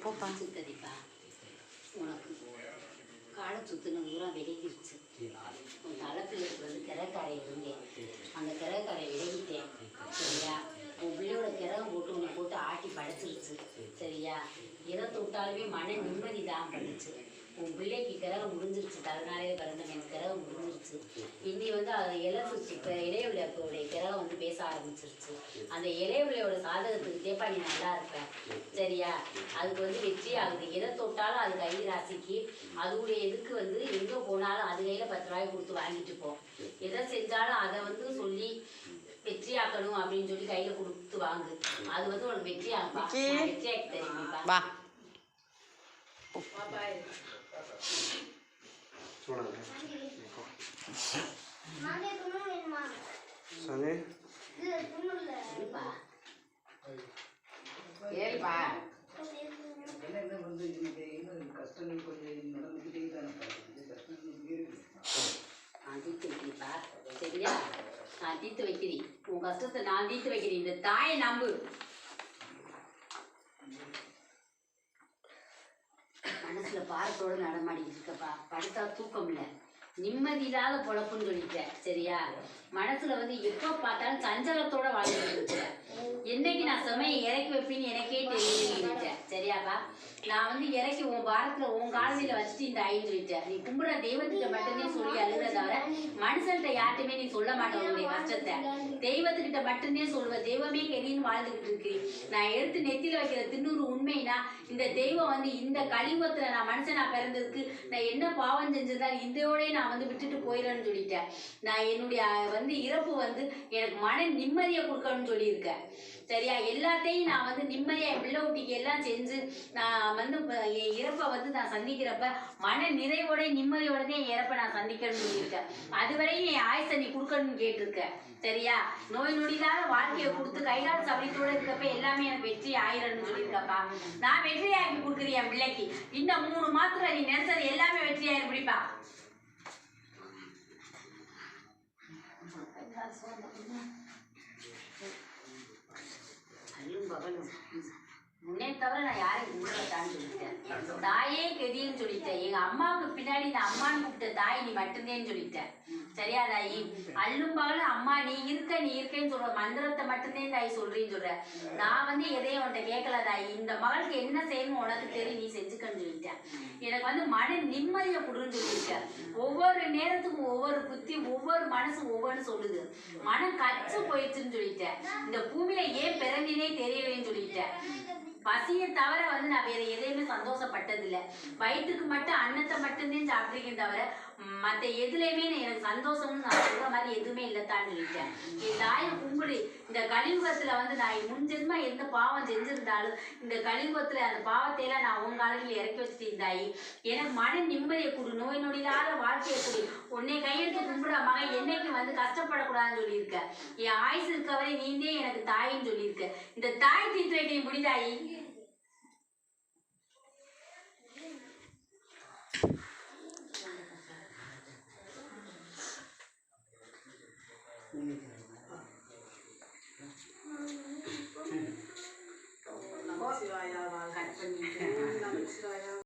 போப்பா சுத்ததிப்பா உனக்கு காலை சுத்தின தூரம் விலகிடுச்சு. உன் தலைப்பில் இருக்கிறது கிரகக்காரை இருந்தேன், அந்த கிரகக்காரை விலகிட்டேன். சரியா? உன் பிள்ளையோட கிரகம் போட்டு உன்னை போட்டு ஆட்டி படைச்சிருச்சு. சரியா? எதை தொட்டாலுமே மன நிம்மதி தான் பண்ணுச்சு. உன் பிள்ளைக்கு கிரகம் முடிஞ்சிருச்சு, தலைநாளையே பிறந்தவங்க எனக்கு கிரகம் முடிஞ்சிருச்சு. இன்னி வந்து அதை இழந்துச்சு. இப்போ இளையவிளையோடைய கிரகம் வந்து பேச ஆரம்பிச்சிருச்சு. அந்த இளையவிளையோட சாதகத்துக்கு தேப்பா நீ நல்லா இருப்ப. சரியா? அதுக்கு வந்து வெற்றி ஆகுது. எதை தொட்டாலும் அது கை ராசிக்கு அதுடைய இதுக்கு வந்து எங்கே போனாலும் அது கையில் 10 ரூபாய் கொடுத்து வாங்கிட்டு போ. எதை செஞ்சாலும் அதை வந்து சொல்லி வெற்றியாக்கணும் அப்படின்னு சொல்லி கையில் கொடுத்து வாங்கு. அது வந்து உனக்கு வெற்றியாகப்பா. வெற்றியாக்கி தெரியுமாப்பா. சரியா? நான் தீர்த்து வைக்கிறேன் உன் கஷ்டத்தை, நான் தீர்த்து வைக்கிறேன். இந்த தாயை நம்பு. மனசுல பாரத்தோட நடமாடிக்கிட்டு இருக்கப்பா. படுத்தா தூக்கம் இல்லை, நிம்மதி இல்லாத பொழப்புன்னு சொல்லிட்டேன். சரியா? மனசுல வந்து எப்போ பார்த்தாலும் சஞ்சலத்தோட வாழ்ந்துட்டு இருக்கிறேன். என்னைக்கு நான் சமையை இறக்கி வைப்பேன்னு எனக்கே தெரியும். சரியாப்பா? நான் வந்து இறக்கி உன் பாரத்துல உன் காலனில வச்சுட்டு இந்த ஐந்து சொல்லிட்டேன். நீ கும்பிட தெய்வத்திட்ட மட்டுமே சொல்லி அழுத தவிர மனுஷன்கிட்ட யார்ட்டுமே நீ சொல்ல மாட்டேன் உன்னுடைய கஷ்டத்தை. தெய்வத்துக்கிட்ட மட்டுமே சொல்லுவ. தெய்வமே கெதின்னு வாழ்ந்துகிட்டு இருக்கு. நான் எடுத்து நெத்தில வைக்கிற தின்னூறு உண்மைனா இந்த தெய்வம் வந்து இந்த கலியுகத்துல நான் மனுஷனா பிறந்ததுக்கு நான் என்ன பாவம் செஞ்சிருந்தாலும் இதையோடய நான் வந்து விட்டுட்டு போயிடறேன்னு சொல்லிட்டேன். நான் என்னுடைய வந்து இறப்பு வந்து எனக்கு மன நிம்மதியை கொடுக்கணும்னு சொல்லியிருக்கேன். சரியா? எல்லாத்தையும் நான் வந்து நிம்மதியாக என் பிள்ளை ஊட்டிக்கு எல்லாம் செஞ்சு நான் வந்து என் இறப்பை வந்து நான் சந்திக்கிறப்ப மன நிறைவோட நிம்மதியோடனே என் இறப்பை நான் சந்திக்கணும்னு சொல்லியிருக்கேன். அதுவரையும் என் ஆயுசை நீ கொடுக்கணும்னு கேட்டிருக்கேன். சரியா? நோய் நொடியில்லாத வாழ்க்கையை கொடுத்து கைகால் சபரித்தோடு இருக்கப்ப எல்லாமே எனக்கு வெற்றி ஆயிரம்னு சொல்லியிருக்கப்பா. நான் வெற்றியாக்கி கொடுக்குறேன் என் பிள்ளைக்கு. இன்னும் 3 மாசத்துல நீ நினைச்சது எல்லாமே வெற்றி ஆயிரம். பிடிப்பா. முன்னே தவிர நான் யாரையும் கும்பிடத்தான்னு சொல்லிட்டேன். தாயே கெதின்னு சொல்லிட்டேன். எங்க அம்மாவுக்கு பின்னாடி இந்த அம்மான்னு கூப்பிட்ட தாய் நீ மட்டும்தேன்னு சொல்லிட்டேன். சரியா தாயி? அல்லும் பகல அம்மா நீ இருக்கேன்னு சொல்ற மந்திரத்தை மட்டும்தான் தாய் சொல்றேன்னு சொல்ற. நான் வந்து எதையும் உன்கிட்ட கேட்கல தாயி. இந்த மகளுக்கு என்ன செய்யணும் உனக்கு தெரியும், நீ செஞ்சுக்கன்னு சொல்லிட்டேன். எனக்கு வந்து மன நிம்மதியை கொடுன்னு சொல்லியிருக்கேன். ஒவ்வொரு நேரத்துக்கும் ஒவ்வொரு புத்தி, ஒவ்வொரு மனசு ஒவ்வொன்று சொல்லுது. மனம் கச்சு போயிடுச்சுன்னு சொல்லிட்டேன். இந்த பூமியில ஏன் பிறந்தினே தெரியலேன்னு சொல்லிட்டேன். பசியை தவிர வந்து நான் வேற எதையுமே சந்தோஷப்பட்டதில்லை. வயிற்றுக்கு மட்டும் அன்னத்தை மட்டும்தான் சாப்பிட்ருக்கேன் தவிர மற்ற எதுலையுமே எனக்கு சந்தோஷம்னு நான் சொல்ற மாதிரி எதுவுமே இல்லைத்தான்னு சொல்லிட்டேன். என் தாயை கும்பிடு. இந்த கலியுகத்துல வந்து நான் முன்ஜென்மா எந்த பாவம் செஞ்சிருந்தாலும் இந்த கலியுகத்துல அந்த பாவத்தையெல்லாம் நான் உன் காலையில் இறக்கி வச்சுட்டு இருந்தாயி. எனக்கு மன நிம்மதியை கொடு, நோய் நொடியில்லாத வாழ்க்கையை கொடு. உன்னை கையெழுத்து கும்பிட மகன் என்னைக்கு வந்து கஷ்டப்படக்கூடாதுன்னு சொல்லியிருக்க. என் ஆயுசு இருக்கவரை நீந்தே எனக்கு தாயின்னு சொல்லியிருக்க. இந்த தாய் தீர்த்து வைக்க முடிதாயி.